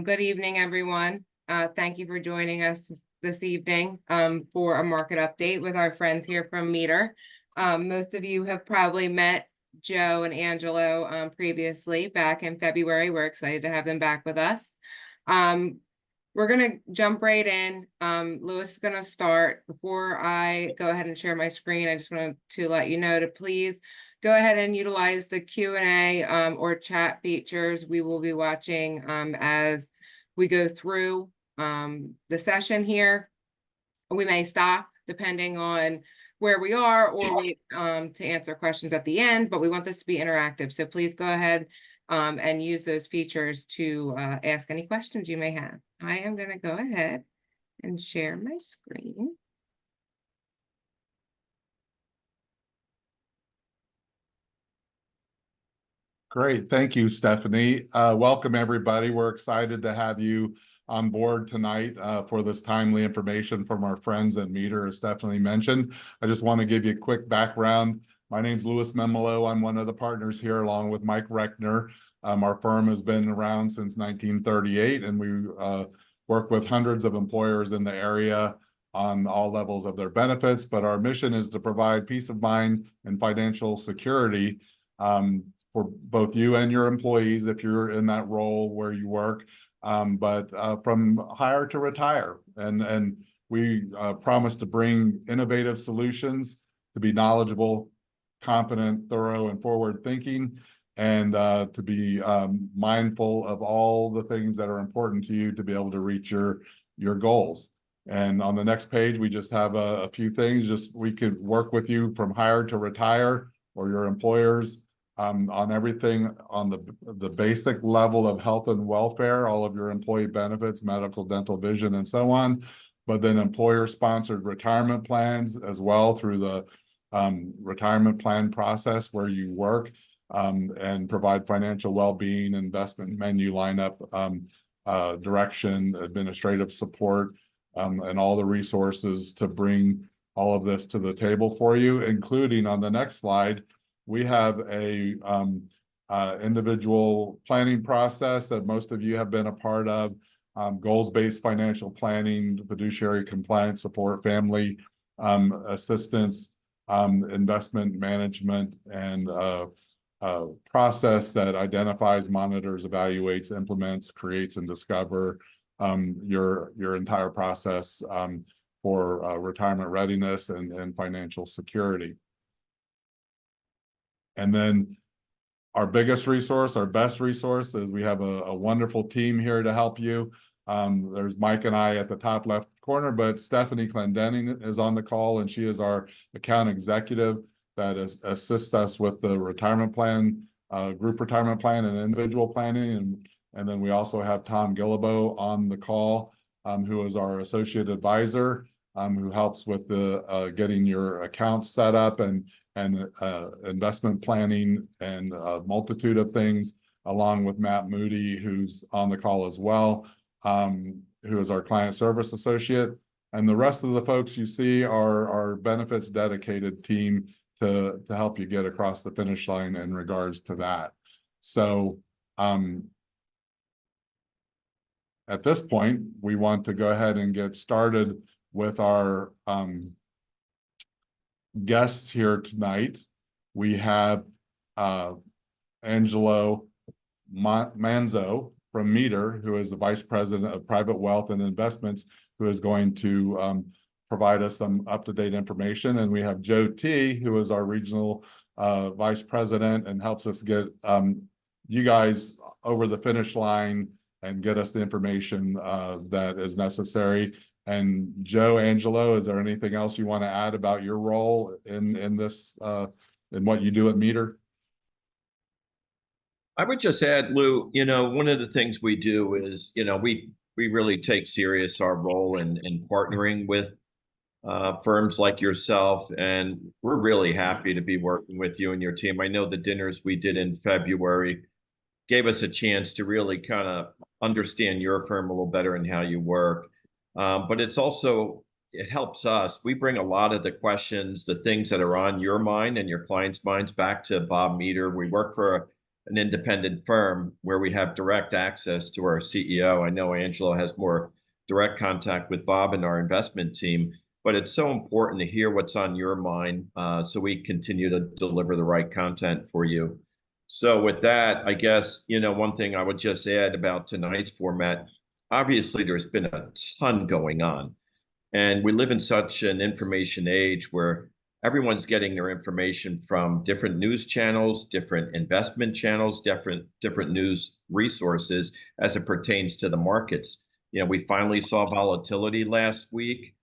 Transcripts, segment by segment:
Good evening, everyone. Thank you for joining us this evening for a market update with our friends here from Meeder. Most of you have probably met Joe and Angelo previously back in February. We're excited to have them back with us. We're going to jump right in. Lewis is going to start. Before I go ahead and share my screen, I just wanted to let you know to please go ahead and utilize the Q&A or chat features. We will be watching as we go through the session here. We may stop depending on where we are or wait to answer questions at the end, but we want this to be interactive. So please go ahead and use those features to ask any questions you may have. I am going to go ahead and share my screen. Great. Thank you, Stephanie. Welcome, everybody. We're excited to have you on board tonight for this timely information from our friends at Meeder, as Stephanie mentioned. I just want to give you a quick background. My name's Louis Memolo. I'm one of the partners here, along with Mike Reckner. Our firm has been around since 1938, and we work with hundreds of employers in the area on all levels of their benefits. But our mission is to provide peace of mind and financial security for both you and your employees, if you're in that role where you work, but from hire to retire. And we promise to bring innovative solutions, to be knowledgeable, competent, thorough, and forward-thinking, and to be mindful of all the things that are important to you to be able to reach your goals. And on the next page, we just have a few things. Just we could work with you from hire to retire, or your employers, on everything on the basic level of health and welfare, all of your employee benefits, medical, dental, vision, and so on. But then employer-sponsored retirement plans as well, through the retirement plan process where you work, and provide financial well-being, investment menu lineup, direction, administrative support, and all the resources to bring all of this to the table for you, including on the next slide. We have a individual planning process that most of you have been a part of, goals-based financial planning, fiduciary compliance support, family assistance, investment management, and process that identifies, monitors, evaluates, implements, creates, and discover your entire process for retirement readiness and financial security. And then our biggest resource, our best resource, is we have a wonderful team here to help you. There's Mike and I at the top left corner, but Stephanie Clendenning is on the call, and she is our account executive that assists us with the retirement plan, group retirement plan, and individual planning. And then we also have Tom Gillibo on the call, who is our associate advisor, who helps with the getting your accounts set up and investment planning and a multitude of things, along with Matt Moody, who's on the call as well, who is our client service associate. And the rest of the folks you see are our benefits dedicated team to help you get across the finish line in regards to that. So at this point, we want to go ahead and get started with our guests here tonight. We have Angelo Manzo from Meeder, who is the Vice President of Private Wealth and Investments, who is going to provide us some up-to-date information. And we have Joe T., who is our Regional Vice President and helps us get you guys over the finish line and get us the information that is necessary. And Joe, Angelo, is there anything else you want to add about your role in this, in what you do at Meeder? I would just add, Lou, one of the things we do is, we really take serious our role in partnering with firms like yourself, and we're really happy to be working with you and your team. I know the dinners we did in February gave us a chance to really kind of understand your firm a little better and how you work. But it helps us. We bring a lot of the questions, the things that are on your mind and your clients' minds back to Bob Meeder. We work for an independent firm where we have direct access to our CEO. I know Angelo has more direct contact with Bob and our investment team, but it's so important to hear what's on your mind, so we continue to deliver the right content for you. So with that, I guess, one thing I would just add about tonight's format, obviously there's been a ton going on. And we live in such an information age where everyone's getting their information from different news channels, different investment channels, different news resources as it pertains to the markets. We finally saw volatility last week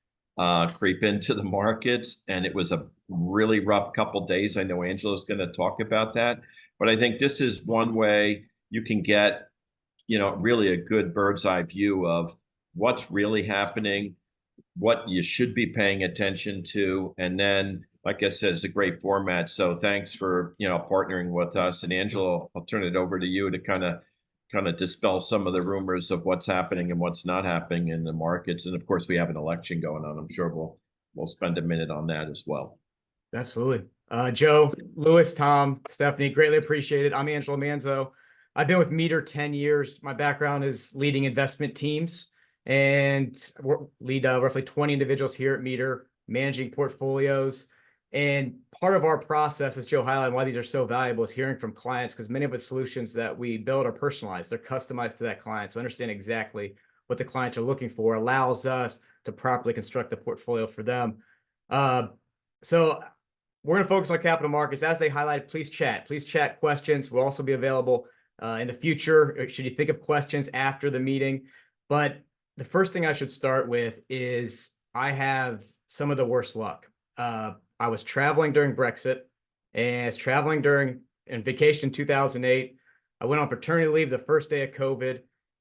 creep into the markets, and it was a really rough couple days. I know Angelo's going to talk about that, but I think this is one way you can get, really a good bird's eye view of what's really happening, what you should be paying attention to. And then, like I said, it's a great format. So thanks for, partnering with us. And Angelo, I'll turn it over to you to kind of dispel some of the rumors of what's happening and what's not happening in the markets. And of course, we have an election going on. I'm sure we'll spend a minute on that as well. Absolutely. Joe, Lewis, Tom, Stephanie, greatly appreciated. I'm Angelo Manzo. I've been with Meeder 10 years. My background is leading investment teams and lead roughly 20 individuals here at Meeder, managing portfolios. And part of our process, as Joe highlighted, why these are so valuable is hearing from clients, because many of the solutions that we build are personalized. They're customized to that client. So understand exactly what the clients are looking for allows us to properly construct the portfolio for them. So we're going to focus on capital markets. As they highlighted, please chat questions. We'll also be available in the future, should you think of questions after the meeting. But the first thing I should start with is I have some of the worst luck. I was traveling during Brexit, and I was traveling in vacation in 2008. I went on paternity leave the first day of COVID,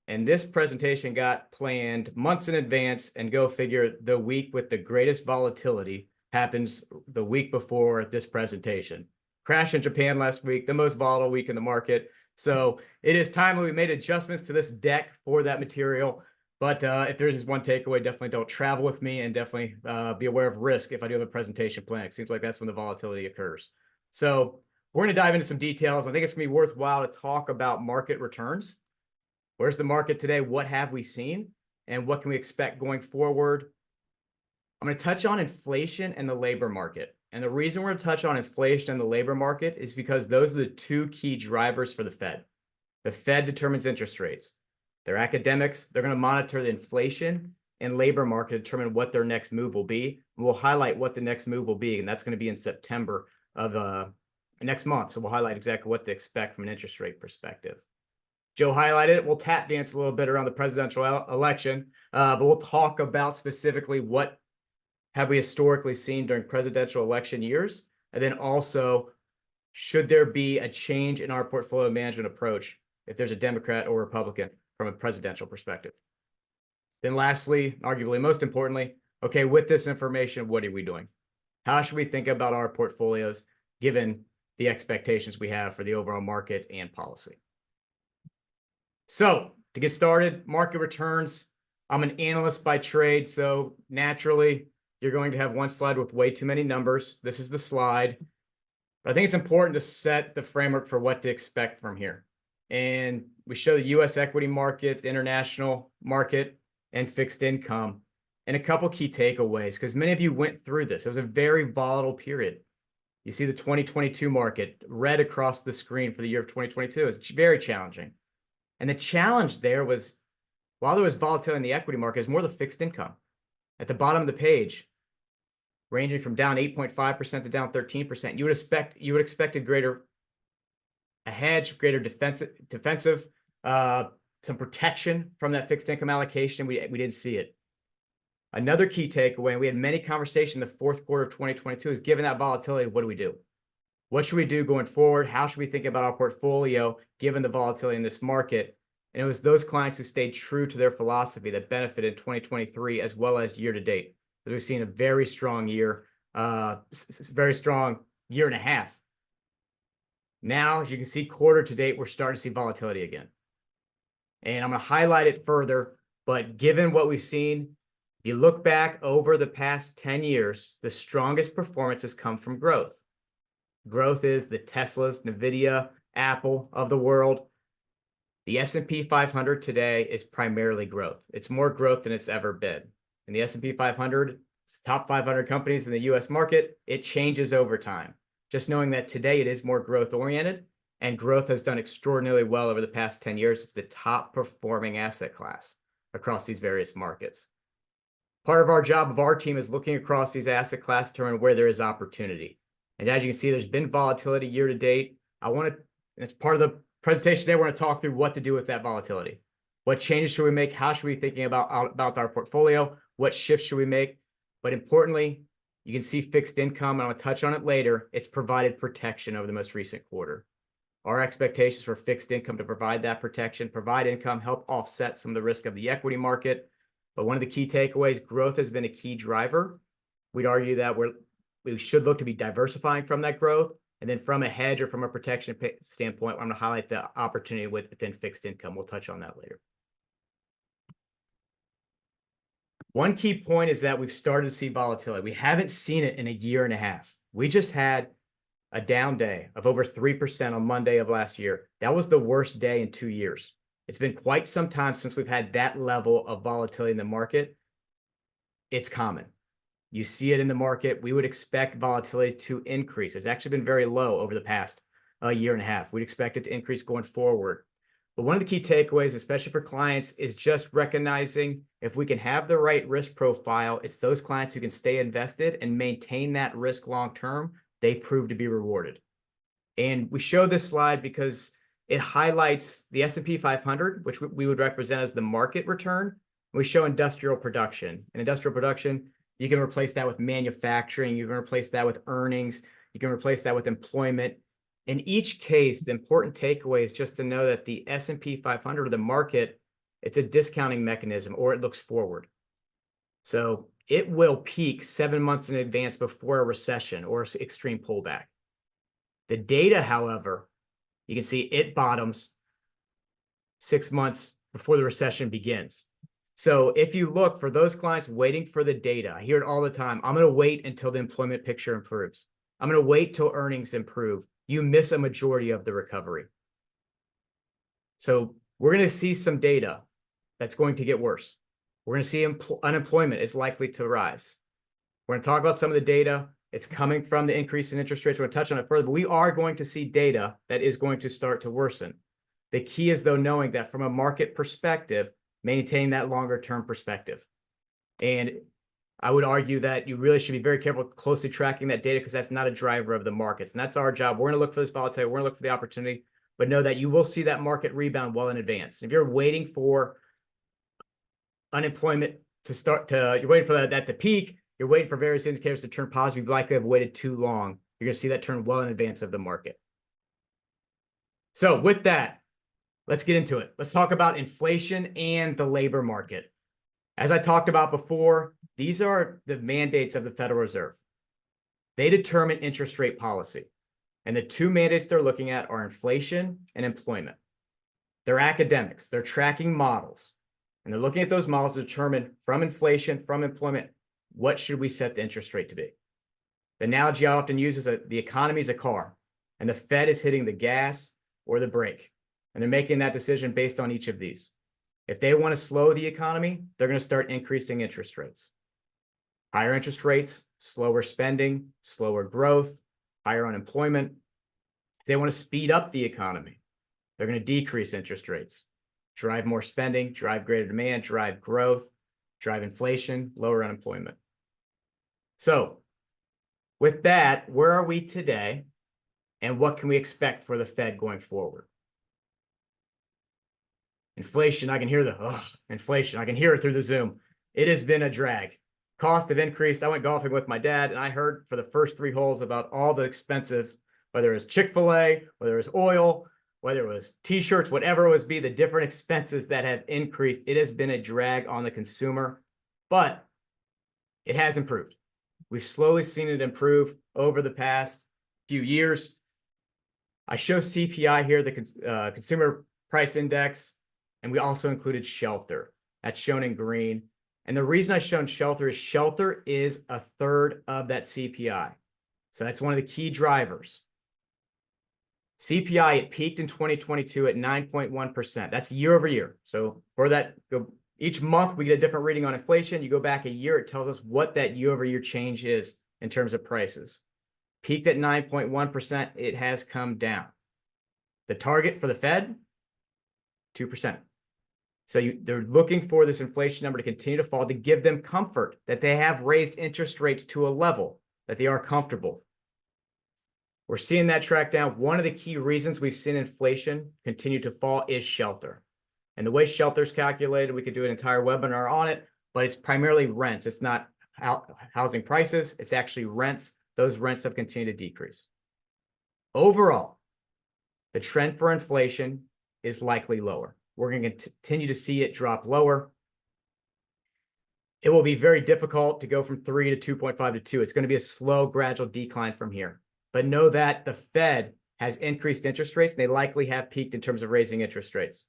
and this presentation got planned months in advance, and go figure, the week with the greatest volatility happens the week before this presentation. Crash in Japan last week, the most volatile week in the market. So it is time we made adjustments to this deck for that material. But if there's one takeaway, definitely don't travel with me, and definitely be aware of risk if I do have a presentation plan. It seems like that's when the volatility occurs. So we're going to dive into some details. I think it's going to be worthwhile to talk about market returns. Where's the market today? What have we seen? And what can we expect going forward? I'm going to touch on inflation and the labor market. And the reason we're going to touch on inflation and the labor market is because those are the two key drivers for the Fed. The Fed determines interest rates. They're academics. They're going to monitor the inflation and labor market to determine what their next move will be. And we'll highlight what the next move will be, and that's going to be in September of next month. So we'll highlight exactly what to expect from an interest rate perspective. Joe highlighted it. We'll tap dance a little bit around the presidential election, but we'll talk about specifically what have we historically seen during presidential election years, and then also, should there be a change in our portfolio management approach if there's a Democrat or Republican from a presidential perspective. Then lastly, arguably most importantly, okay, with this information, what are we doing? How should we think about our portfolios given the expectations we have for the overall market and policy? So to get started, market returns. I'm an analyst by trade, so naturally you're going to have one slide with way too many numbers. This is the slide. But I think it's important to set the framework for what to expect from here. And we show the U.S. equity market, the international market, and fixed income, and a couple key takeaways, because many of you went through this. It was a very volatile period. You see the 2022 market red across the screen for the year of 2022. It's very challenging. And the challenge there was, while there was volatility in the equity market, it was more the fixed income. At the bottom of the page, ranging from down 8.5% to down 13%, you would expect a hedge, greater defensive, some protection from that fixed income allocation. We didn't see it. Another key takeaway, and we had many conversations in the fourth quarter of 2022, is given that volatility, what do we do? What should we do going forward? How should we think about our portfolio given the volatility in this market? And it was those clients who stayed true to their philosophy that benefited 2023 as well as year to date. We've seen a very strong year, very strong year and a half. Now, as you can see, quarter to date, we're starting to see volatility again. And I'm going to highlight it further, but given what we've seen, if you look back over the past 10 years, the strongest performance has come from growth. Growth is the Teslas, NVIDIA, Apple of the world. The S&P 500 today is primarily growth. It's more growth than it's ever been. And the S&P 500, it's top 500 companies in the US market, it changes over time. Just knowing that today it is more growth oriented, and growth has done extraordinarily well over the past 10 years. It's the top performing asset class across these various markets. Part of our job of our team is looking across these asset classes to determine where there is opportunity. And as you can see, there's been volatility year to date. As part of the presentation today, we're going to talk through what to do with that volatility. What changes should we make? How should we be thinking about our portfolio? What shifts should we make? But importantly, you can see fixed income, and I'm going to touch on it later. It's provided protection over the most recent quarter. Our expectations for fixed income to provide that protection, provide income, help offset some of the risk of the equity market. But one of the key takeaways, growth has been a key driver. We'd argue that we should look to be diversifying from that growth. And then from a hedge or from a protection standpoint, I'm going to highlight the opportunity within fixed income. We'll touch on that later. One key point is that we've started to see volatility. We haven't seen it in a year and a half. We just had a down day of over 3% on Monday of last year. That was the worst day in 2 years. It's been quite some time since we've had that level of volatility in the market. It's common. You see it in the market. We would expect volatility to increase. It's actually been very low over the past year and a half. We'd expect it to increase going forward. But one of the key takeaways, especially for clients, is just recognizing if we can have the right risk profile, it's those clients who can stay invested and maintain that risk long term, they prove to be rewarded. And we show this slide because it highlights the S&P 500, which we would represent as the market return. We show industrial production. And industrial production, you can replace that with manufacturing. You can replace that with earnings. You can replace that with employment. In each case, the important takeaway is just to know that the S&P 500 or the market, it's a discounting mechanism, or it looks forward. So it will peak 7 months in advance before a recession or extreme pullback. The data, however, you can see it bottoms 6 months before the recession begins. So if you look for those clients waiting for the data, I hear it all the time. I'm going to wait until the employment picture improves. I'm going to wait till earnings improve. You miss a majority of the recovery. So we're going to see some data that's going to get worse. We're going to see unemployment is likely to rise. We're going to talk about some of the data. It's coming from the increase in interest rates. We're going to touch on it further, but we are going to see data that is going to start to worsen. The key is, though, knowing that from a market perspective, maintain that longer term perspective. And I would argue that you really should be very careful closely tracking that data, because that's not a driver of the markets. And that's our job. We're going to look for this volatility. We're going to look for the opportunity, but know that you will see that market rebound well in advance. If you're waiting for unemployment you're waiting for that to peak, you're waiting for various indicators to turn positive, you likely have waited too long. You're going to see that turn well in advance of the market. So with that, let's get into it. Let's talk about inflation and the labor market. As I talked about before, these are the mandates of the Federal Reserve. They determine interest rate policy. And the two mandates they're looking at are inflation and employment. They're academics. They're tracking models. And they're looking at those models to determine from inflation, from employment, what should we set the interest rate to be? The analogy I often use is that the economy is a car, and the Fed is hitting the gas or the brake. And they're making that decision based on each of these. If they want to slow the economy, they're going to start increasing interest rates. Higher interest rates, slower spending, slower growth, higher unemployment. If they want to speed up the economy, they're going to decrease interest rates, drive more spending, drive greater demand, drive growth, drive inflation, lower unemployment. So with that, where are we today, and what can we expect for the Fed going forward? Inflation, I can hear inflation. I can hear it through the Zoom. It has been a drag. Costs have increased. I went golfing with my dad, and I heard for the first 3 holes about all the expenses, whether it was Chick-fil-A, whether it was oil, whether it was T-shirts, whatever it was, the different expenses that have increased. It has been a drag on the consumer, but it has improved. We've slowly seen it improve over the past few years. I show CPI here, the Consumer Price Index, and we also included shelter. That's shown in green. And the reason I've shown shelter is a third of that CPI. So that's one of the key drivers. CPI, it peaked in 2022 at 9.1%. That's year over year. So for that, each month we get a different reading on inflation. You go back a year, it tells us what that year over year change is in terms of prices. Peaked at 9.1%. It has come down. The target for the Fed, 2%. So they're looking for this inflation number to continue to fall to give them comfort that they have raised interest rates to a level that they are comfortable. We're seeing that track down. One of the key reasons we've seen inflation continue to fall is shelter. And the way shelter is calculated, we could do an entire webinar on it, but it's primarily rents. It's not housing prices. It's actually rents. Those rents have continued to decrease. Overall, the trend for inflation is likely lower. We're going to continue to see it drop lower. It will be very difficult to go from 3 to 2.5 to 2. It's going to be a slow, gradual decline from here. But know that the Fed has increased interest rates. And they likely have peaked in terms of raising interest rates.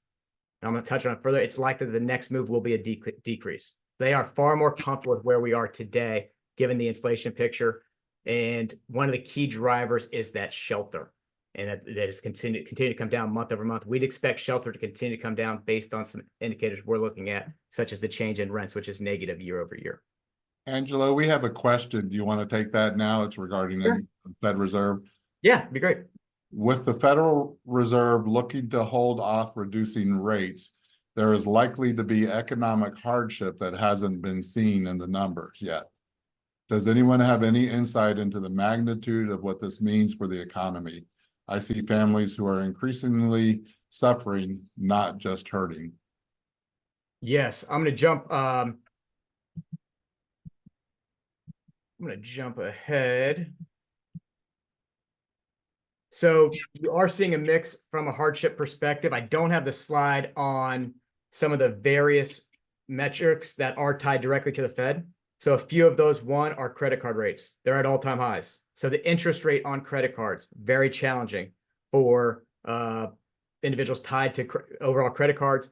And I'm going to touch on it further. It's likely that the next move will be a decrease. They are far more comfortable with where we are today, given the inflation picture. And one of the key drivers is that shelter. And that is continue to come down month over month. We'd expect shelter to continue to come down based on some indicators we're looking at, such as the change in rents, which is negative year over year. Angelo, we have a question. Do you want to take that now? It's regarding the Fed Reserve. Yeah, it'd be great. With the Federal Reserve looking to hold off reducing rates, there is likely to be economic hardship that hasn't been seen in the numbers yet. Does anyone have any insight into the magnitude of what this means for the economy? I see families who are increasingly suffering, not just hurting. Yes, I'm going to jump. I'm going to jump ahead. So you are seeing a mix from a hardship perspective. I don't have the slide on some of the various metrics that are tied directly to the Fed. So a few of those, one, are credit card rates. They're at all-time highs. So the interest rate on credit cards, very challenging for individuals tied to overall credit cards.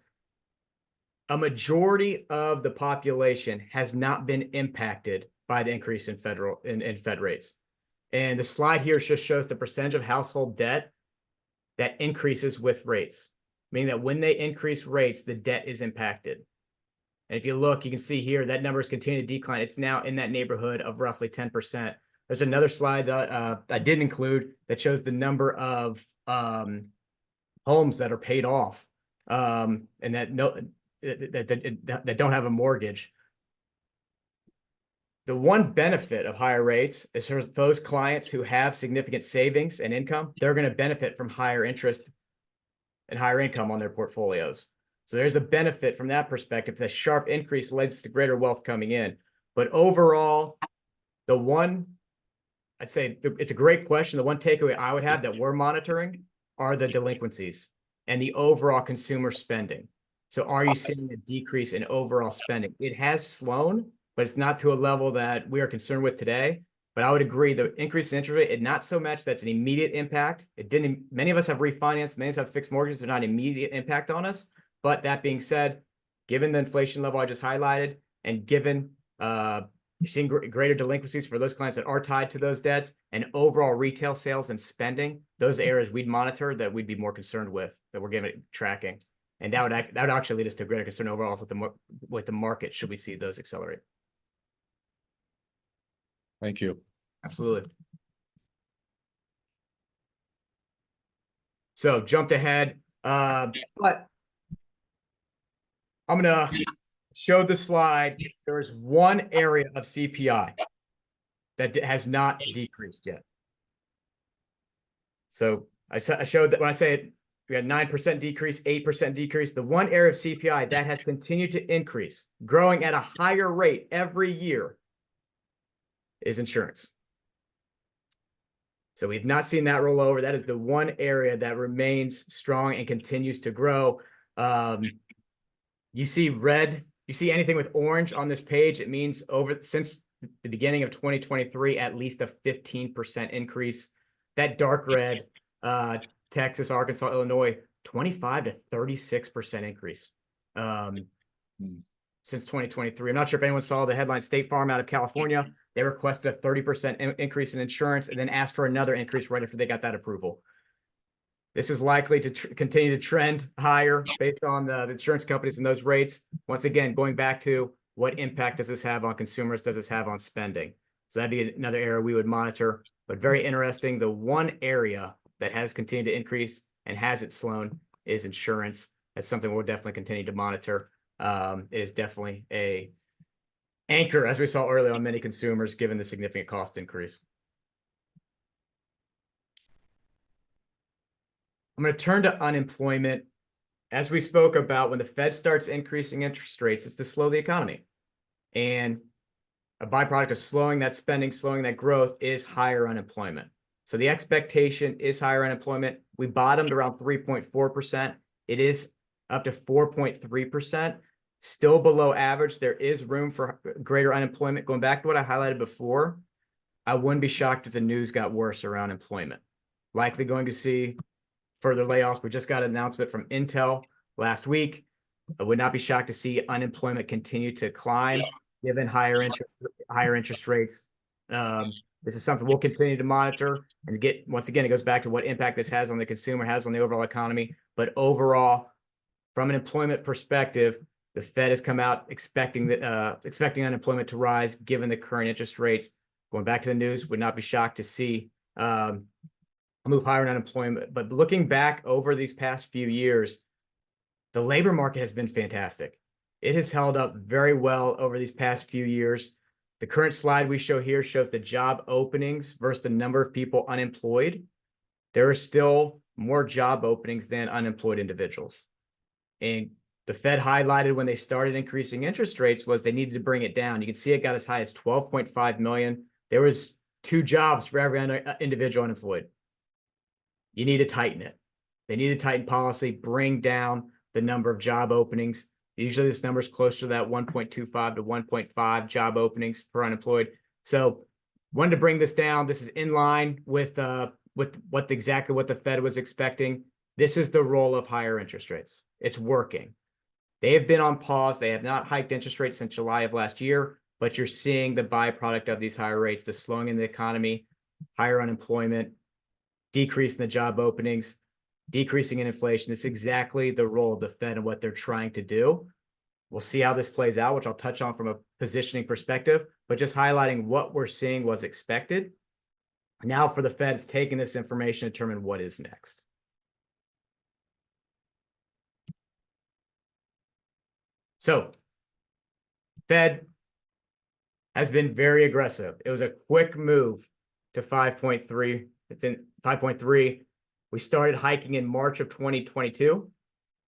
A majority of the population has not been impacted by the increase in Fed rates. And the slide here just shows the percentage of household debt that increases with rates, meaning that when they increase rates, the debt is impacted. And if you look, you can see here that number is continuing to decline. It's now in that neighborhood of roughly 10%. There's another slide that I didn't include that shows the number of homes that are paid off and that don't have a mortgage. The one benefit of higher rates is for those clients who have significant savings and income, they're going to benefit from higher interest and higher income on their portfolios. So there's a benefit from that perspective. The sharp increase leads to greater wealth coming in. But overall, I'd say it's a great question. The one takeaway I would have that we're monitoring are the delinquencies and the overall consumer spending. So are you seeing a decrease in overall spending? It has slowed, but it's not to a level that we are concerned with today. But I would agree the increase in interest rate, it not so much that's an immediate impact. Many of us have refinanced, many of us have fixed mortgages. They're not an immediate impact on us. But that being said, given the inflation level I just highlighted, and given you're seeing greater delinquencies for those clients that are tied to those debts, and overall retail sales and spending, those areas we'd monitor that we'd be more concerned with, that we're giving it tracking. And that would actually lead us to greater concern overall with the market should we see those accelerate. Thank you. Absolutely. So jumped ahead, but I'm gonna show the slide. There is one area of CPI that has not decreased yet. So I showed that when I say it, we had 9% decrease, 8% decrease. The one area of CPI that has continued to increase, growing at a higher rate every year, is insurance. So we've not seen that roll over. That is the one area that remains strong and continues to grow. You see red, you see anything with orange on this page, it means since the beginning of 2023, at least a 15% increase. That dark red, Texas, Arkansas, Illinois, 25 to 36% increase since 2023. I'm not sure if anyone saw the headline. State Farm out of California, they requested a 30% increase in insurance and then asked for another increase right after they got that approval. This is likely to continue to trend higher based on the insurance companies and those rates. Once again, going back to what impact does this have on consumers? Does this have on spending? So that'd be another area we would monitor, but very interesting. The one area that has continued to increase and hasn't slowed is insurance. That's something we'll definitely continue to monitor. It is definitely a anchor, as we saw earlier, on many consumers, given the significant cost increase. I'm going to turn to unemployment. As we spoke about, when the Fed starts increasing interest rates, it's to slow the economy. And a byproduct of slowing that spending, slowing that growth is higher unemployment. So the expectation is higher unemployment. We bottomed around 3.4%. It is up to 4.3%, still below average. There is room for greater unemployment. Going back to what I highlighted before, I wouldn't be shocked if the news got worse around employment. Likely going to see further layoffs. We just got an announcement from Intel last week. I would not be shocked to see unemployment continue to climb given higher interest rates. This is something we'll continue to monitor and get. Once again, it goes back to what impact this has on the consumer, has on the overall economy. But overall, from an employment perspective, the Fed has come out expecting unemployment to rise given the current interest rates. Going back to the news, would not be shocked to see move higher in unemployment. But looking back over these past few years, the labor market has been fantastic. It has held up very well over these past few years. The current slide we show here shows the job openings versus the number of people unemployed. There are still more job openings than unemployed individuals. And the Fed highlighted when they started increasing interest rates was they needed to bring it down. You can see it got as high as 12.5 million. There was 2 jobs for every individual unemployed. You need to tighten it. They need to tighten policy, bring down the number of job openings. Usually this number is closer to that 1.25 to 1.5 job openings per unemployed. So wanted to bring this down. This is in line with exactly what the Fed was expecting. This is the role of higher interest rates. It's working. They have been on pause. They have not hiked interest rates since July of last year, but you're seeing the byproduct of these higher rates, the slowing in the economy, higher unemployment, decrease in the job openings, decreasing in inflation. It's exactly the role of the Fed and what they're trying to do. We'll see how this plays out, which I'll touch on from a positioning perspective, but just highlighting what we're seeing was expected. Now for the Fed's taking this information to determine what is next. So Fed has been very aggressive. It was a quick move to 5.3. It's in 5.3. We started hiking in March of 2022.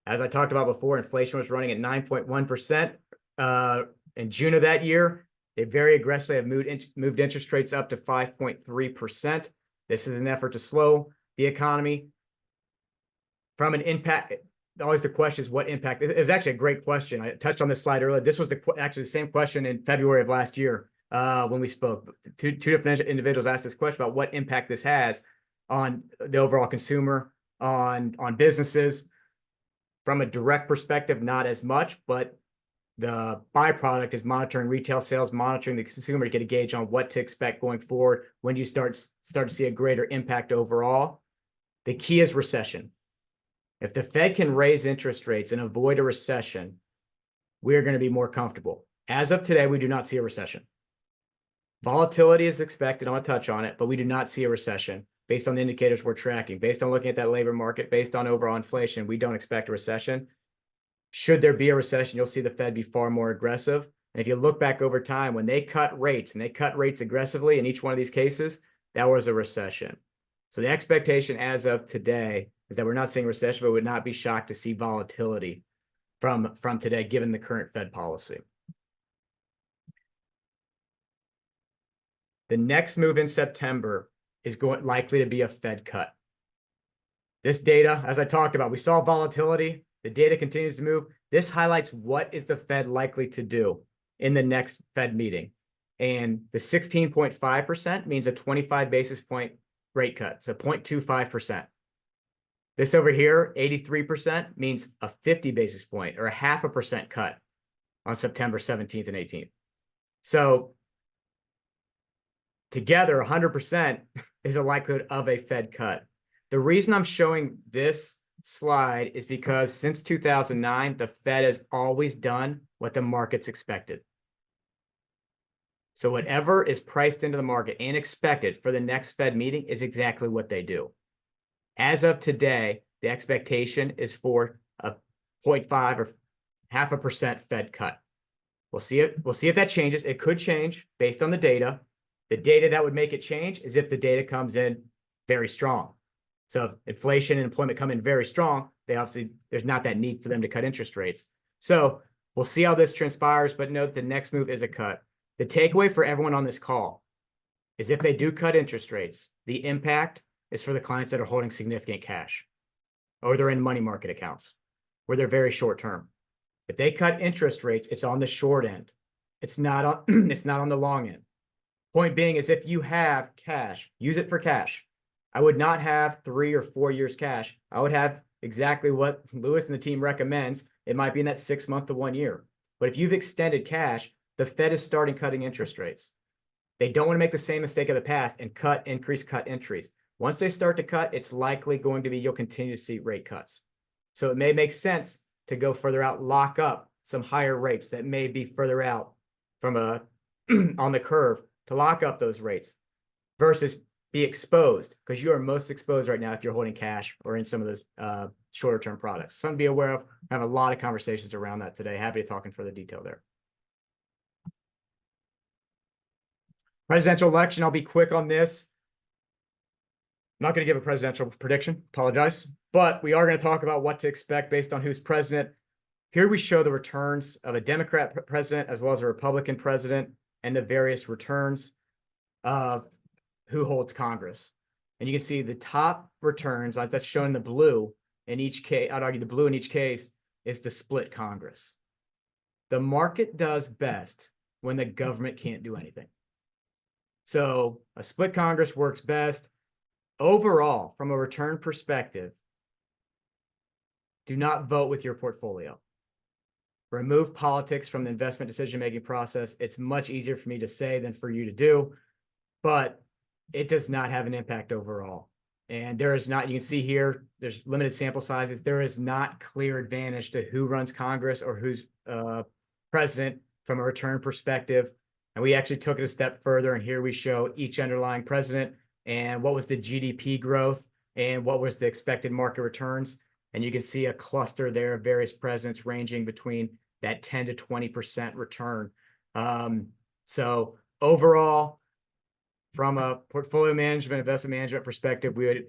As I talked about before, inflation was running at 9.1%. In June of that year, they very aggressively have moved interest rates up to 5.3%. This is an effort to slow the economy. From an impact, always the question is what impact. It was actually a great question. I touched on this slide earlier. This was actually the same question in February of last year when we spoke. Two different individuals asked this question about what impact this has on the overall consumer, on businesses. From a direct perspective, not as much, but the byproduct is monitoring retail sales, monitoring the consumer to get a gauge on what to expect going forward when you start to see a greater impact overall. The key is recession. If the Fed can raise interest rates and avoid a recession, we're going to be more comfortable. As of today, we do not see a recession. Volatility is expected. I'm going to touch on it, but we do not see a recession based on the indicators we're tracking, based on looking at that labor market, based on overall inflation. We don't expect a recession. Should there be a recession, you'll see the Fed be far more aggressive. And if you look back over time, when they cut rates, and they cut rates aggressively in each one of these cases, that was a recession. So the expectation as of today is that we're not seeing recession, but would not be shocked to see volatility from today, given the current Fed policy. The next move in September is likely to be a Fed cut. This data, as I talked about, we saw volatility. The data continues to move. This highlights what is the Fed likely to do in the next Fed meeting. And the 16.5% means a 25 basis point rate cut, so 0.25%. This over here, 83%, means a 50 basis point or a 0.5% cut on September 17th and 18th. So together, 100% is a likelihood of a Fed cut. The reason I'm showing this slide is because since 2009, the Fed has always done what the market's expected. So whatever is priced into the market and expected for the next Fed meeting is exactly what they do. As of today, the expectation is for a 0.5 or 0.5% Fed cut. We'll see it. We'll see if that changes. It could change based on the data. The data that would make it change is if the data comes in very strong. So if inflation and employment come in very strong, there's not that need for them to cut interest rates. So we'll see how this transpires, but note the next move is a cut. The takeaway for everyone on this call is if they do cut interest rates, the impact is for the clients that are holding significant cash or they're in money market accounts where they're very short term. If they cut interest rates, it's on the short end. It's not on, it's not on the long end. Point being is if you have cash, use it for cash. I would not have 3 or 4 years cash. I would have exactly what Lewis and the team recommends. It might be in that 6 month to 1 year. But if you've extended cash, the Fed is starting cutting interest rates. They don't want to make the same mistake of the past and cut entries. Once they start to cut, it's likely going to be you'll continue to see rate cuts. So it may make sense to go further out, lock up some higher rates that may be further out from on the curve to lock up those rates versus be exposed, because you are most exposed right now if you're holding cash or in some of those shorter term products. Something to be aware of. I have a lot of conversations around that today. Happy to talk in further detail there. Presidential election, I'll be quick on this. I'm not going to give a presidential prediction, apologize, but we are going to talk about what to expect based on who's president. Here we show the returns of a Democrat president as well as a Republican president and the various returns of who holds Congress. And you can see the top returns, that's shown in the blue in each case, I'd argue the blue in each case is to split Congress. The market does best when the government can't do anything. So a split Congress works best. Overall, from a return perspective, do not vote with your portfolio. Remove politics from the investment decision-making process. It's much easier for me to say than for you to do, but it does not have an impact overall. And there is not, you can see here, there's limited sample sizes. There is not clear advantage to who runs Congress or who's president from a return perspective. And we actually took it a step further. And here we show each underlying president and what was the GDP growth and what was the expected market returns. And you can see a cluster there of various presidents ranging between that 10 to 20% return. So overall, from a portfolio management, investment management perspective, we'd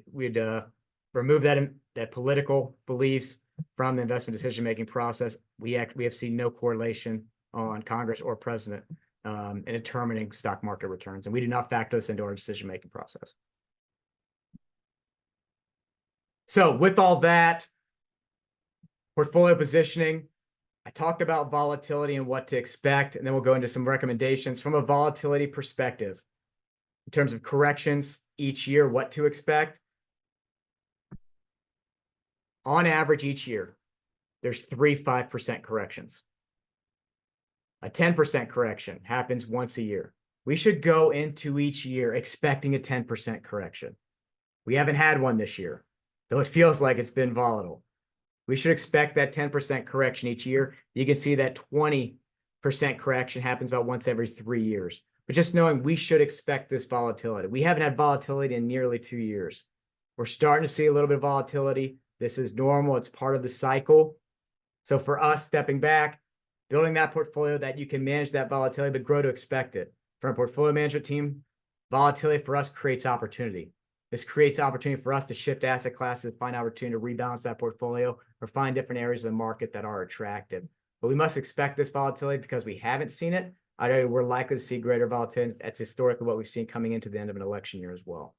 remove that political beliefs from the investment decision-making process. We have seen no correlation on Congress or president in determining stock market returns, and we do not factor this into our decision-making process. So with all that, portfolio positioning, I talked about volatility and what to expect, and then we'll go into some recommendations from a volatility perspective. In terms of corrections each year, what to expect. On average each year, there's 5% corrections. A 10% correction happens once a year. We should go into each year expecting a 10% correction. We haven't had one this year, though it feels like it's been volatile. We should expect that 10% correction each year. You can see that 20% correction happens about once every 3 years. But just knowing we should expect this volatility. We haven't had volatility in nearly 2 years. We're starting to see a little bit of volatility. This is normal. It's part of the cycle. So for us, stepping back, building that portfolio that you can manage that volatility, but grow to expect it. For a portfolio management team, volatility for us creates opportunity. This creates opportunity for us to shift asset classes, find opportunity to rebalance that portfolio, or find different areas of the market that are attractive. But we must expect this volatility because we haven't seen it. I know we're likely to see greater volatility. That's historically what we've seen coming into the end of an election year as well.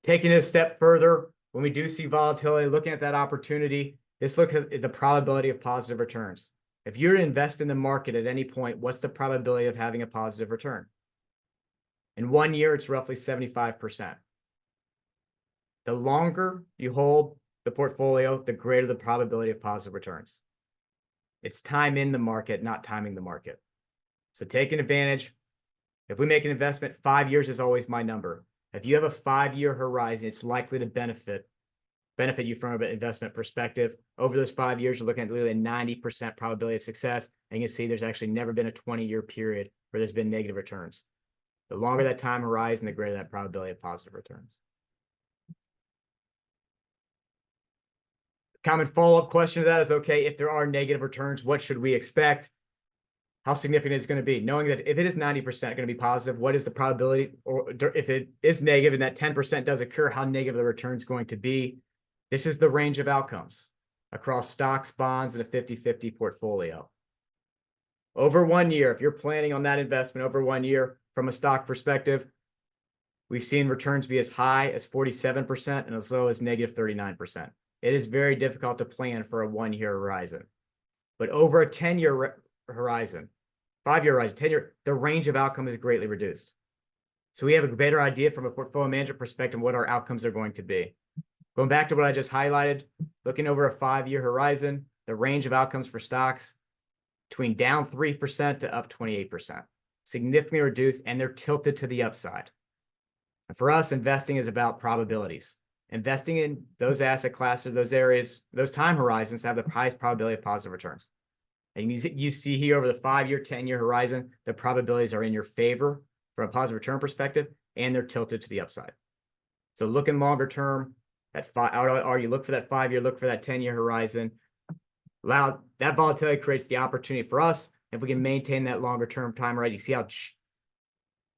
Taking it a step further, when we do see volatility, looking at that opportunity, this looks at the probability of positive returns. If you're to invest in the market at any point, what's the probability of having a positive return? In 1 year, it's roughly 75%. The longer you hold the portfolio, the greater the probability of positive returns. It's time in the market, not timing the market. So taking advantage. If we make an investment, 5 years is always my number. If you have a 5-year horizon, it's likely to benefit you from an investment perspective. Over those 5 years, you're looking at literally a 90% probability of success. And you can see there's actually never been a 20-year period where there's been negative returns. The longer that time horizon, the greater that probability of positive returns. Common follow-up question to that is, okay, if there are negative returns, what should we expect? How significant is it going to be? Knowing that if it is 90% going to be positive, what is the probability? Or if it is negative and that 10% does occur, how negative the return is going to be? This is the range of outcomes across stocks, bonds, and a 50-50 portfolio. Over 1 year, if you're planning on that investment over 1 year from a stock perspective, we've seen returns be as high as 47% and as low as negative 39%. It is very difficult to plan for a 1-year horizon. But over a 10-year horizon, 5-year horizon, 10-year, the range of outcome is greatly reduced. So we have a better idea from a portfolio management perspective what our outcomes are going to be. Going back to what I just highlighted, looking over a 5-year horizon, the range of outcomes for stocks between down 3% to up 28%, significantly reduced, and they're tilted to the upside. And for us, investing is about probabilities. Investing in those asset classes, those areas, those time horizons have the highest probability of positive returns. And you see here over the 5-year, 10-year horizon, the probabilities are in your favor from a positive return perspective, and they're tilted to the upside. So looking longer term, I would argue, look for that 5-year, look for that 10-year horizon. That volatility creates the opportunity for us. If we can maintain that longer term time horizon, you see how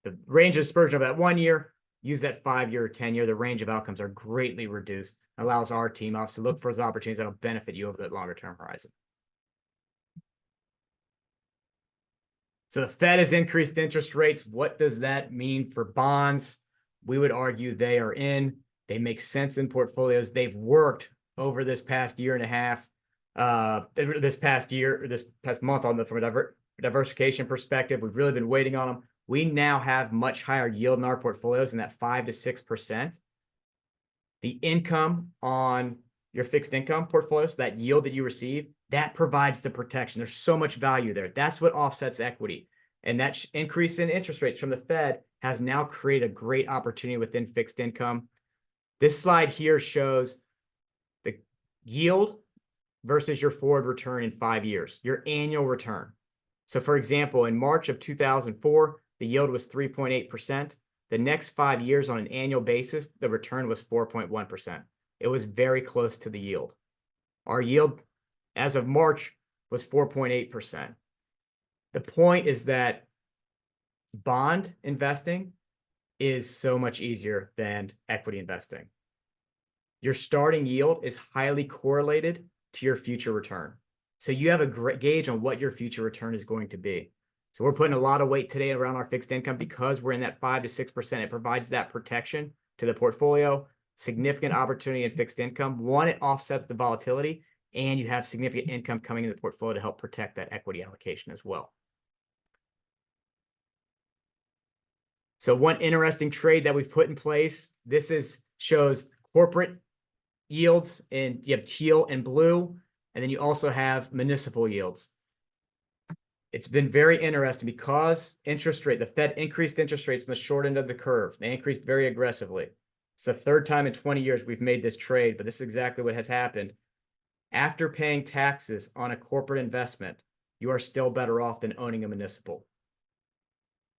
the range of dispersion of that 1 year, use that 5-year or 10-year, the range of outcomes are greatly reduced. It allows our team office to look for those opportunities that will benefit you over that longer term horizon. So the Fed has increased interest rates. What does that mean for bonds? We would argue they are in. They make sense in portfolios. They've worked over this past year and a half, this past month from a diversification perspective. We've really been waiting on them. We now have much higher yield in our portfolios in that 5 to 6%. The income on your fixed income portfolios, that yield that you receive, that provides the protection. There's so much value there. That's what offsets equity. And that increase in interest rates from the Fed has now created a great opportunity within fixed income. This slide here shows the yield versus your forward return in 5 years, your annual return. So for example, in March of 2004, the yield was 3.8%. The next 5 years on an annual basis, the return was 4.1%. It was very close to the yield. Our yield as of March was 4.8%. The point is that bond investing is so much easier than equity investing. Your starting yield is highly correlated to your future return. So you have a great gauge on what your future return is going to be. So we're putting a lot of weight today around our fixed income because we're in that 5 to 6%. It provides that protection to the portfolio, significant opportunity in fixed income. One, it offsets the volatility, and you have significant income coming into the portfolio to help protect that equity allocation as well. So one interesting trade that we've put in place, shows corporate yields, and you have teal and blue, and then you also have municipal yields. It's been very interesting because the Fed increased interest rates in the short end of the curve. They increased very aggressively. It's the third time in 20 years we've made this trade, but this is exactly what has happened. After paying taxes on a corporate investment, you are still better off than owning a municipal.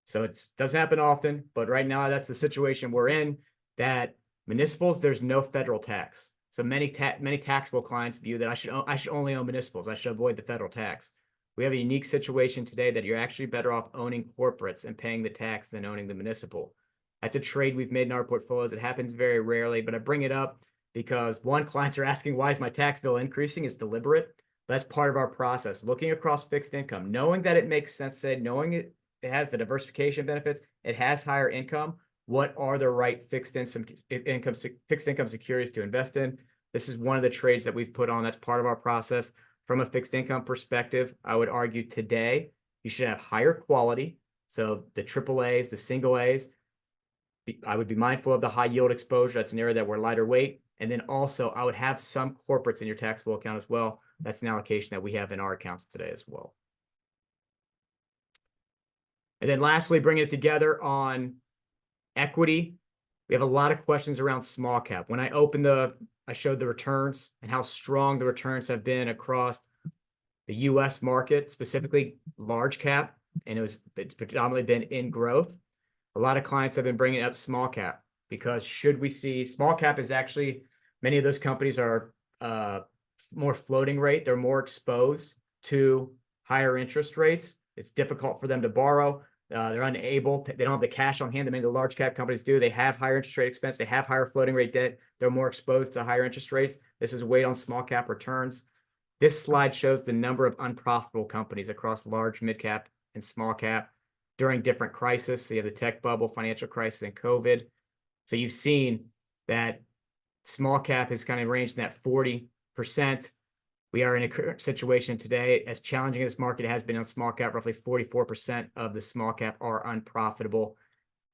So it doesn't happen often, but right now that's the situation we're in, that municipals, there's no federal tax. So many taxable clients view that I should only own municipals. I should avoid the federal tax. We have a unique situation today that you're actually better off owning corporates and paying the tax than owning the municipal. That's a trade we've made in our portfolios. It happens very rarely, but I bring it up because one, clients are asking, why is my tax bill increasing? It's deliberate. That's part of our process. Looking across fixed income, knowing that it makes sense, knowing it has the diversification benefits, it has higher income. What are the right fixed income securities to invest in? This is one of the trades that we've put on. That's part of our process. From a fixed income perspective, I would argue today you should have higher quality. So the AAAs, the single A's, I would be mindful of the high yield exposure. That's an area that we're lighter weight. And then also I would have some corporates in your taxable account as well. That's an allocation that we have in our accounts today as well. And then lastly, bringing it together on equity We have a lot of questions around small cap. When I showed the returns and how strong the returns have been across the US market, specifically large cap, and it's predominantly been in growth. A lot of clients have been bringing up small cap because should we see small cap is actually, many of those companies are more floating rate. They're more exposed to higher interest rates. It's difficult for them to borrow. They're unable to, they don't have the cash on hand that many of the large cap companies do. They have higher interest rate expense. They have higher floating rate debt. They're more exposed to higher interest rates. This is weight on small cap returns. This slide shows the number of unprofitable companies across large, mid cap, and small cap during different crises. So you have the tech bubble, financial crisis, and COVID. So you've seen that small cap is kind of ranged in that 40%. We are in a current situation today, as challenging as this market has been on small cap, roughly 44% of the small cap are unprofitable.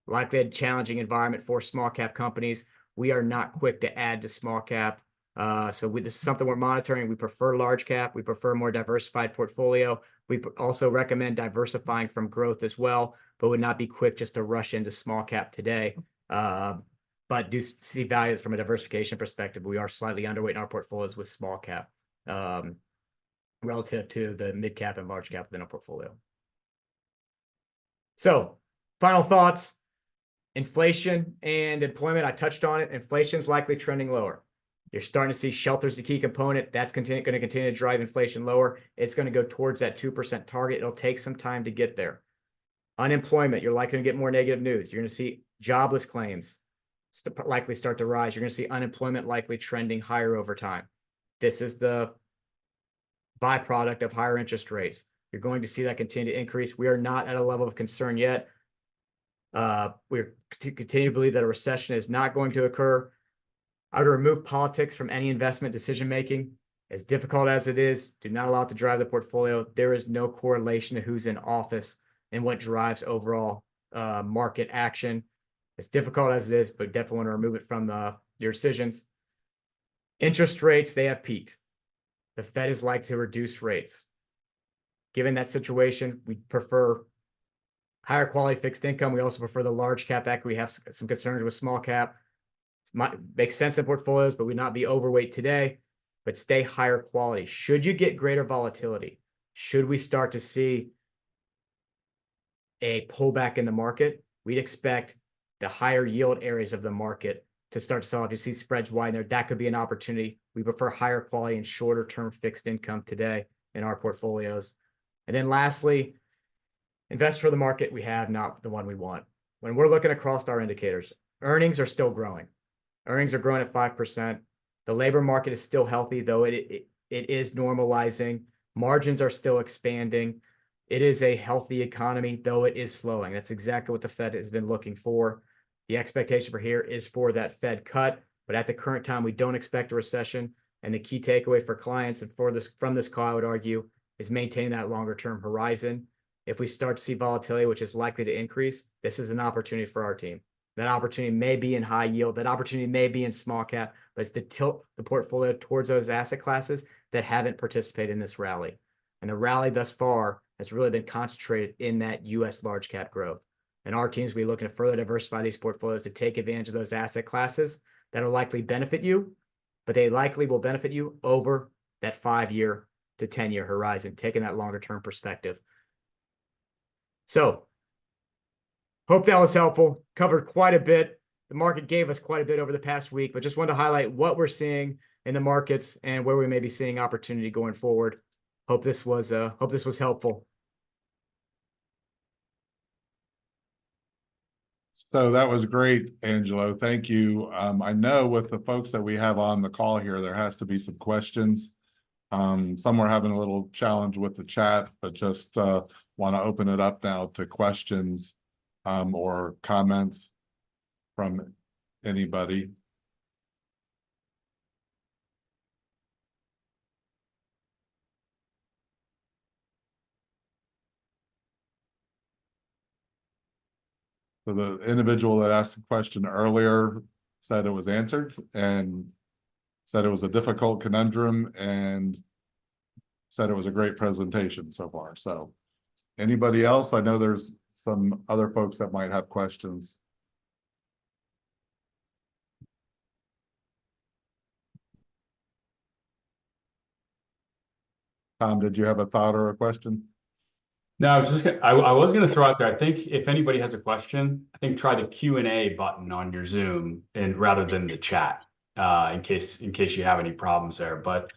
Likely a challenging environment for small cap companies. We are not quick to add to small cap. So this is something we're monitoring. We prefer large cap. We prefer more diversified portfolio. We also recommend diversifying from growth as well, but would not be quick just to rush into small cap today. But do see value from a diversification perspective. We are slightly underweight in our portfolios with small cap relative to the mid cap and large cap within our portfolio. So final thoughts, inflation and employment. I touched on it. Inflation is likely trending lower. You're starting to see shelter's the key component. That's going to continue to drive inflation lower. It's going to go towards that 2% target. It'll take some time to get there. Unemployment, you're likely to get more negative news. You're going to see jobless claims likely start to rise. You're going to see unemployment likely trending higher over time. This is the byproduct of higher interest rates. You're going to see that continue to increase. We are not at a level of concern yet. We're continue to believe that a recession is not going to occur. I would remove politics from any investment decision-making. As difficult as it is, do not allow it to drive the portfolio. There is no correlation to who's in office and what drives overall market action. As difficult as it is, but definitely want to remove it from your decisions. Interest rates, they have peaked. The Fed is likely to reduce rates. Given that situation, we prefer higher quality fixed income. We also prefer the large cap equity. We have some concerns with small cap. Makes sense in portfolios, but would not be overweight today, but stay higher quality. Should you get greater volatility, should we start to see a pullback in the market, we'd expect the higher yield areas of the market to start to sell. If you see spreads widen there, that could be an opportunity. We prefer higher quality and shorter term fixed income today in our portfolios. And then lastly, invest for the market we have, not the one we want. When we're looking across our indicators, earnings are still growing. Earnings are growing at 5%. The labor market is still healthy, though it is normalizing. Margins are still expanding. It is a healthy economy, though it is slowing. That's exactly what the Fed has been looking for. The expectation for here is for that Fed cut, but at the current time, we don't expect a recession. And the key takeaway for clients and from this call, I would argue, is maintaining that longer term horizon. If we start to see volatility, which is likely to increase, this is an opportunity for our team. That opportunity may be in high yield. That opportunity may be in small cap, but it's to tilt the portfolio towards those asset classes that haven't participated in this rally. And the rally thus far has really been concentrated in that U.S. large cap growth. And our teams will be looking to further diversify these portfolios to take advantage of those asset classes that will likely benefit you, but they likely will benefit you over that 5-year to 10-year horizon, taking that longer term perspective. So, hope that was helpful. Covered quite a bit. The market gave us quite a bit over the past week, but just wanted to highlight what we're seeing in the markets and where we may be seeing opportunity going forward. Hope this was helpful. So that was great, Angelo. Thank you. I know with the folks that we have on the call here, there has to be some questions. Some were having a little challenge with the chat, but just want to open it up now to questions or comments from anybody. So the individual that asked the question earlier said it was answered and said it was a difficult conundrum and said it was a great presentation so far. So anybody else? I know there's some other folks that might have questions. Tom, did you have a thought or a question? No, I was just gonna, I was gonna throw out there, I think if anybody has a question, I think try the Q&A button on your Zoom and rather than the chat, in case you have any problems there. But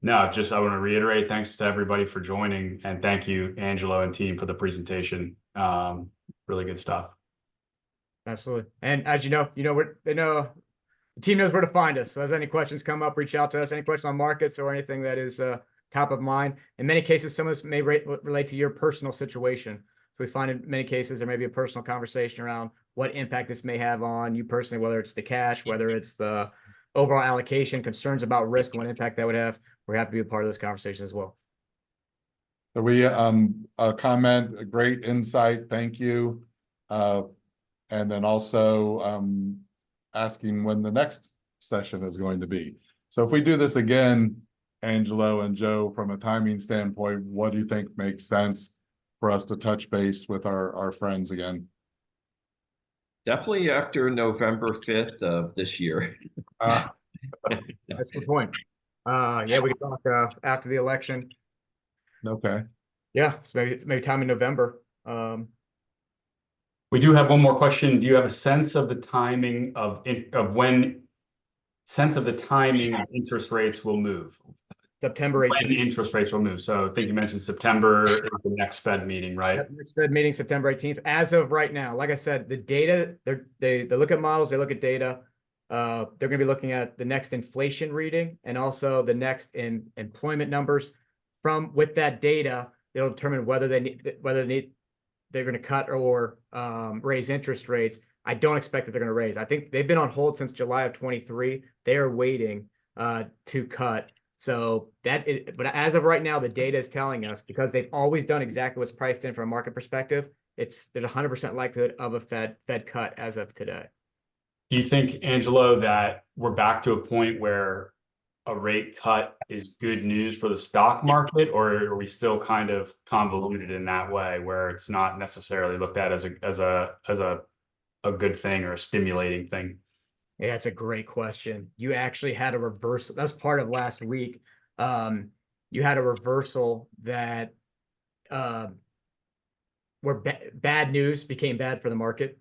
no, just I want to reiterate thanks to everybody for joining, and thank you, Angelo and team, for the presentation. Really good stuff. Absolutely. And as you know, they know the team knows where to find us. So as any questions come up, reach out to us. Any questions on markets or anything that is top of mind. In many cases, some of this may relate to your personal situation. So we find in many cases there may be a personal conversation around what impact this may have on you personally, whether it's the cash, whether it's the overall allocation, concerns about risk, what impact that would have. We're happy to be a part of this conversation as well. So we a comment, a great insight, thank you. And then also asking when the next session is going to be. So if we do this again, Angelo and Joe, from a timing standpoint, what do you think makes sense for us to touch base with our friends again? Definitely after November 5th of this year. That's the point. Yeah, we can talk after the election. Okay. Yeah, so maybe time in November. We do have one more question. Do you have a sense of the timing of interest rates will move? September When 18th. interest rates will move. So I think you mentioned September is the next Fed meeting, right? Yep, next Fed meeting September 18th. As of right now, like I said, the data, they look at models, they look at data. They're going to be looking at the next inflation reading and also the next employment numbers. With that data, they'll determine whether they're going to cut or raise interest rates. I don't expect that they're going to raise. I think they've been on hold since July of 23. They are waiting to cut. So but as of right now, the data is telling us, because they've always done exactly what's priced in from a market perspective, there's 100% likelihood of a Fed cut as of today. Do you think, Angelo, that we're back to a point where a rate cut is good news for the stock market, or are we still kind of convoluted in that way where it's not necessarily looked at as a good thing or a stimulating thing? Yeah, that's a great question. You actually had a reversal. That's part of last week. You had a reversal that where bad news became bad for the market.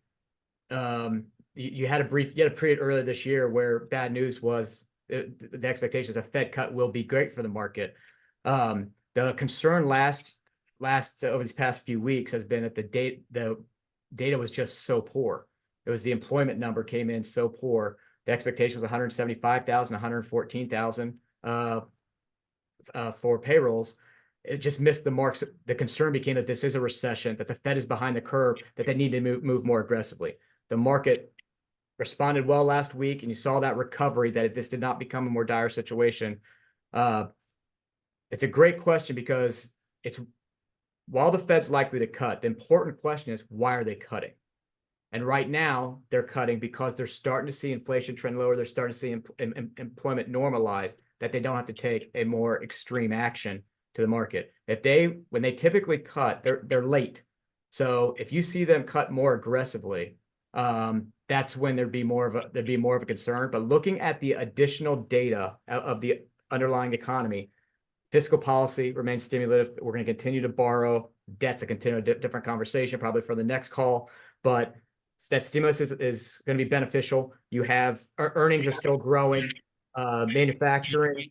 You had a period earlier this year where bad news was the expectations of Fed cut will be great for the market. The concern last over these past few weeks has been that the data was just so poor. It was the employment number came in so poor. The expectation was 175,000, 114,000 for payrolls. It just missed the marks. The concern became that this is a recession, that the Fed is behind the curve, that they need to move more aggressively. The market responded well last week, and you saw that recovery, that this did not become a more dire situation. It's a great question because while the Fed's likely to cut, the important question is, why are they cutting? And right now, they're cutting because they're starting to see inflation trend lower. They're starting to see employment normalize, that they don't have to take a more extreme action to the market. When they typically cut, they're late. So if you see them cut more aggressively, that's when there'd be more of a concern. But looking at the additional data of the underlying economy, fiscal policy remains stimulative. We're going to continue to borrow. Debt's a different conversation, probably for the next call. But that stimulus is going to be beneficial. You have earnings are still growing, manufacturing,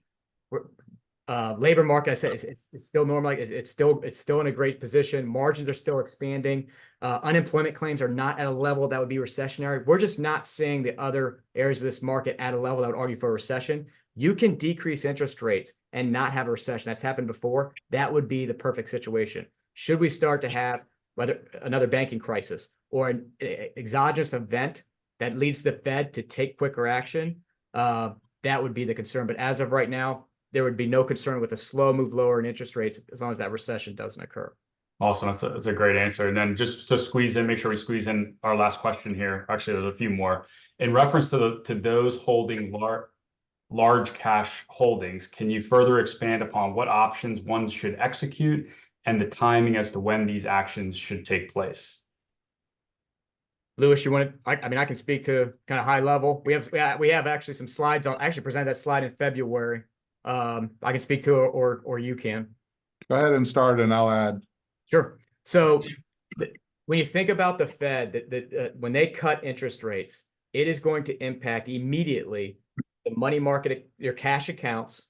labor market. I said it's still normal. It's still in a great position. Margins are still expanding. Unemployment claims are not at a level that would be recessionary. We're just not seeing the other areas of this market at a level that would argue for a recession. You can decrease interest rates and not have a recession. That's happened before. That would be the perfect situation. Should we start to have whether another banking crisis or an exogenous event that leads the Fed to take quicker action, that would be the concern. But as of right now, there would be no concern with a slow move lower in interest rates as long as that recession doesn't occur. Awesome. That's a great answer. And then just to make sure we squeeze in our last question here. Actually, there's a few more. In reference to those holding large cash holdings, can you further expand upon what options one should execute and the timing as to when these actions should take place? Lewis, I can speak to kind of high level. We have actually some slides. I'll actually present that slide in February I can speak to it or you can. Go ahead and start and I'll add. Sure. So when you think about the Fed, when they cut interest rates, it is going to impact immediately the money market, your cash accounts,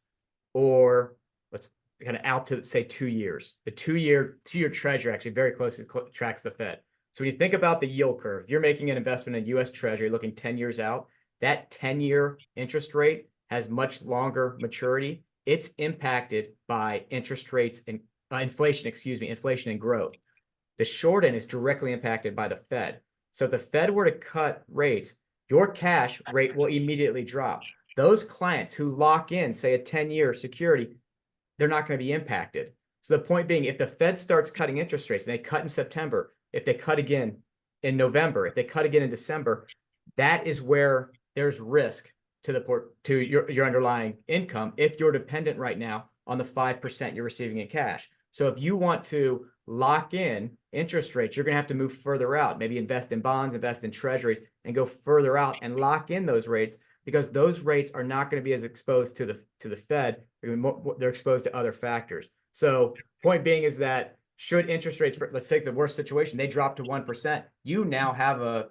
or let's kind of out to say 2 years. The two-year treasury actually very closely tracks the Fed. So when you think about the yield curve, you're making an investment in U.S. Treasury looking 10 years out. That 10-year interest rate has much longer maturity. It's impacted by interest rates and inflation and growth. The short end is directly impacted by the Fed. So if the Fed were to cut rates, your cash rate will immediately drop. Those clients who lock in, say, a 10-year security, they're not going to be impacted. So the point being, if the Fed starts cutting interest rates and they cut in September, if they cut again in November, if they cut again in December, that is where there's risk to your underlying income if you're dependent right now on the 5% you're receiving in cash. So if you want to lock in interest rates, you're going to have to move further out, maybe invest in bonds, invest in treasuries, and go further out and lock in those rates, because those rates are not going to be as exposed to the Fed. They're exposed to other factors. So point being is that should interest rates, let's take the worst situation, they drop to 1%, you now have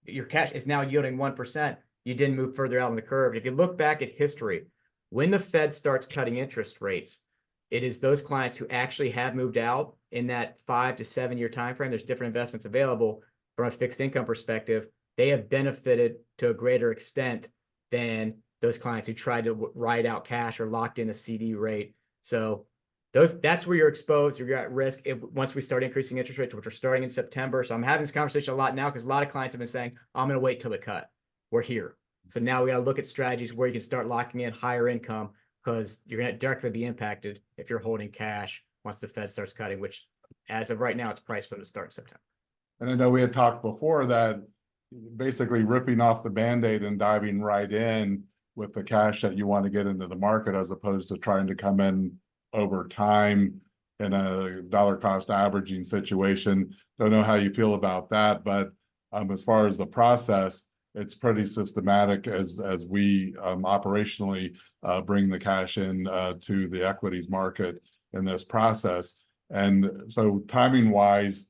your cash is now yielding 1%. You didn't move further out on the curve. If you look back at history, when the Fed starts cutting interest rates, it is those clients who actually have moved out in that 5 to 7 year time frame. There's different investments available from a fixed income perspective. They have benefited to a greater extent than those clients who tried to ride out cash or locked in a CD rate. So that's where you're exposed, you're at risk once we start increasing interest rates, which are starting in September. So I'm having this conversation a lot now because a lot of clients have been saying, I'm going to wait till the cut. We're here. So now we got to look at strategies where you can start locking in higher income, because you're going to directly be impacted if you're holding cash once the Fed starts cutting, which as of right now, it's priced for the start in September. And I know we had talked before that basically ripping off the Band-Aid and diving right in with the cash that you want to get into the market, as opposed to trying to come in over time in a dollar cost averaging situation. Don't know how you feel about that, but as far as the process, it's pretty systematic as we operationally bring the cash in to the equities market in this process. And so timing wise,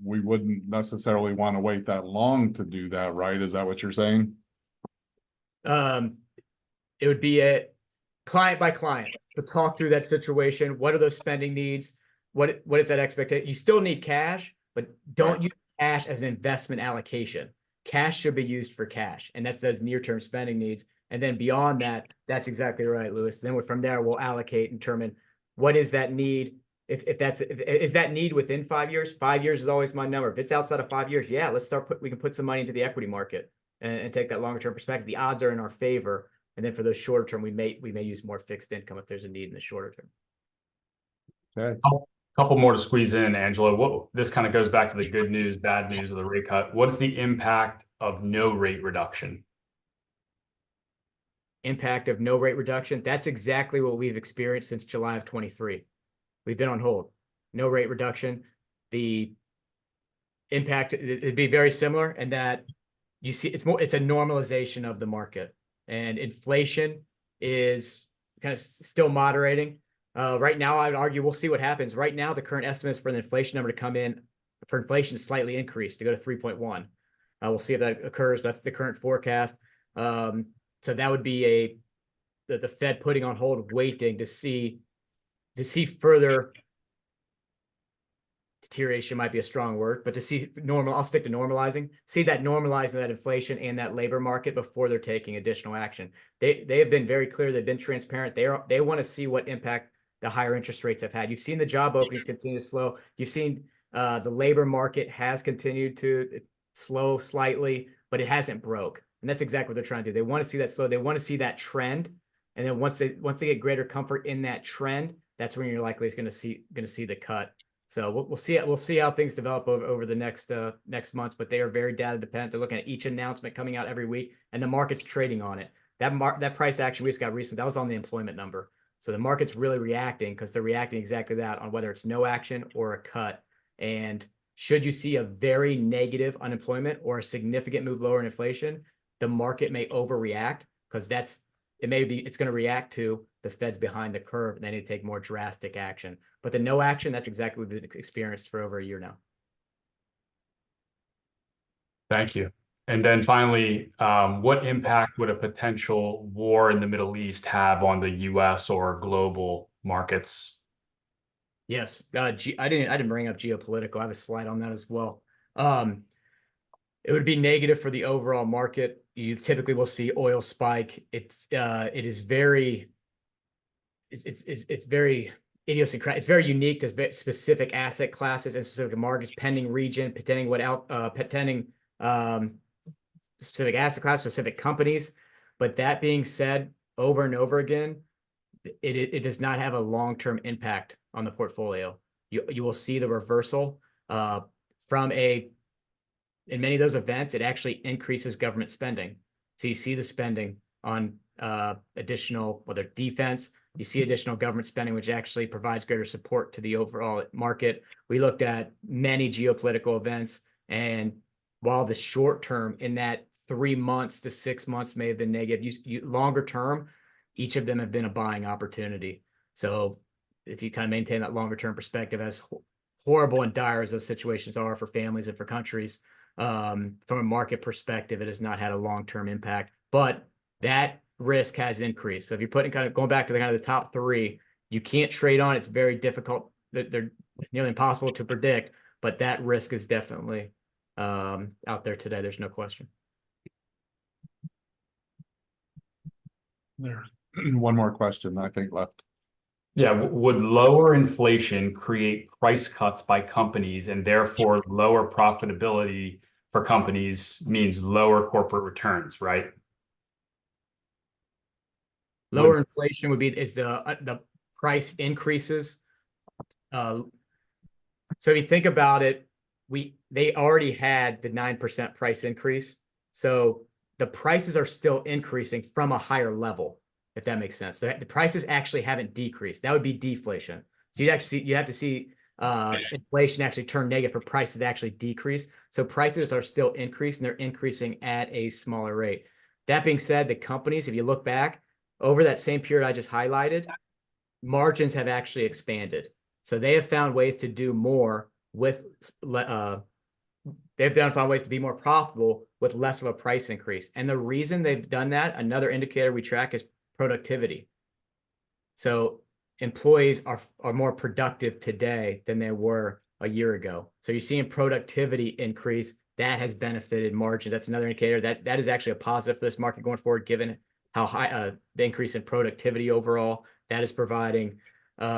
we wouldn't necessarily want to wait that long to do that, right? Is that what you're saying? It would be a client by client to talk through that situation. What are those spending needs? What is that expectation? You still need cash, but don't use cash as an investment allocation. Cash should be used for cash, and that's those near-term spending needs. And then beyond that, that's exactly right, Lewis. Then from there, we'll allocate and determine what is that need. If is that need within 5 years? 5 years is always my number. If it's outside of 5 years, yeah, we can put some money into the equity market and take that longer term perspective. The odds are in our favor. And then for those shorter term, we may use more fixed income if there's a need in the shorter term. Okay. Couple more to squeeze in, Angelo. This kind of goes back to the good news, bad news of the rate cut. What's the impact of no rate reduction? Impact of no rate reduction? That's exactly what we've experienced since July of 23. We've been on hold. No rate reduction. The impact, it'd be very similar in that you see it's a normalization of the market, and inflation is kind of still moderating. Right now, I would argue we'll see what happens. Right now, the current estimates for the inflation number to come in for inflation is slightly increased to go to 3.1. We'll see if that occurs. That's the current forecast. So that would be the Fed putting on hold, waiting to see further deterioration, might be a strong word, but to see I'll stick to normalizing, see that normalizing that inflation and that labor market before they're taking additional action. They have been very clear. They've been transparent. They want to see what impact the higher interest rates have had. You've seen the job openings continue to slow. You've seen the labor market has continued to slow slightly, but it hasn't broke. And that's exactly what they're trying to do. They want to see that slow. They want to see that trend. And then once they get greater comfort in that trend, that's when you're likely going to see the cut. So we'll see how things develop over the next months, but they are very data dependent. They're looking at each announcement coming out every week, and the market's trading on it. That price action we just got recently, that was on the employment number. So the market's really reacting because they're reacting exactly that on whether it's no action or a cut. And should you see a very negative unemployment or a significant move lower in inflation, the market may overreact because that's it's going to react to the Fed's behind the curve and they need to take more drastic action. But the no action, that's exactly what we've experienced for over a year now. Thank you. And then finally, what impact would a potential war in the Middle East have on the US or global markets? Yes, I didn't bring up geopolitical. I have a slide on that as well. It would be negative for the overall market. You typically will see oil spike. It's very idiosyncratic. It's very unique to specific asset classes and specific markets, pending region, pending specific asset class, specific companies. But that being said, over and over again, it does not have a long-term impact on the portfolio. You will see the reversal in many of those events. It actually increases government spending. So you see the spending on additional, whether defense, you see additional government spending, which actually provides greater support to the overall market. We looked at many geopolitical events, and while the short term in that 3 months to 6 months may have been negative, longer term, each of them have been a buying opportunity. So if you kind of maintain that longer term perspective, as horrible and dire as those situations are for families and for countries, from a market perspective, it has not had a long-term impact, but that risk has increased. So if you're going back to the top three, you can't trade on. It's very difficult. They're nearly impossible to predict, but that risk is definitely out there today. There's no question. There's one more question I think left. Yeah, would lower inflation create price cuts by companies and therefore lower profitability for companies means lower corporate returns, right? Lower inflation is the price increases. So if you think about it, they already had the 9% price increase. So the prices are still increasing from a higher level, if that makes sense. So the prices actually haven't decreased. That would be deflation. So you have to see inflation actually turn negative for prices to actually decrease. So prices are still increasing. They're increasing at a smaller rate. That being said, the companies, if you look back over that same period I just highlighted, margins have actually expanded. So they have found ways to do more with they've found ways to be more profitable with less of a price increase. And the reason they've done that, another indicator we track, is productivity. So employees are more productive today than they were a year ago. So you're seeing productivity increase. That has benefited margin. That's another indicator that is actually a positive for this market going forward, given how high the increase in productivity overall. That is providing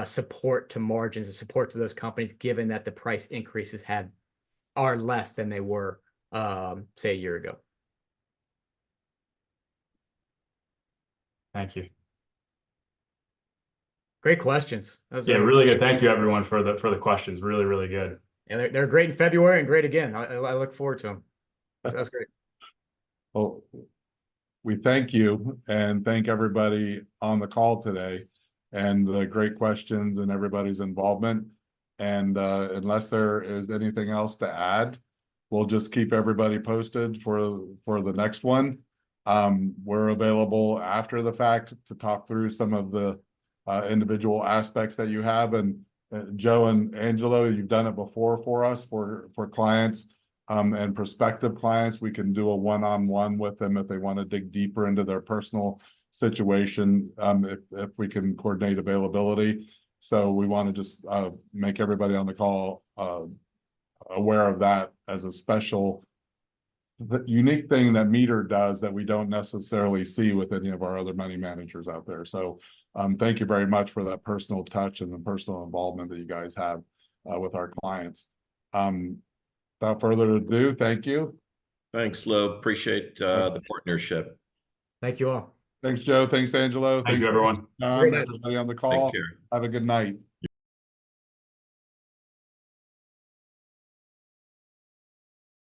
support to margins and support to those companies, given that the price increases are less than they were, say, a year ago. Thank you. Great questions. Yeah, really good. Thank you, everyone, for the questions. Really, really good. Yeah, they're great in February and great again. I look forward to them. That's great. Well, we thank you and thank everybody on the call today and the great questions and everybody's involvement. And unless there is anything else to add, we'll just keep everybody posted for the next one. We're available after the fact to talk through some of the individual aspects that you have. And Joe and Angelo, you've done it before for us for clients and prospective clients. We can do a one-on-one with them if they want to dig deeper into their personal situation, if we can coordinate availability. So we want to just make everybody on the call aware of that as a special, unique thing that Meeder does that we don't necessarily see with any of our other money managers out there. So thank you very much for that personal touch and the personal involvement that you guys have with our clients. Without further ado, thank you. Thanks, Lou. Appreciate the partnership. Thank you all. Thanks, Joe. Thanks, Angelo. Thank you, everyone. Everybody on the call. Take care. Have a good night.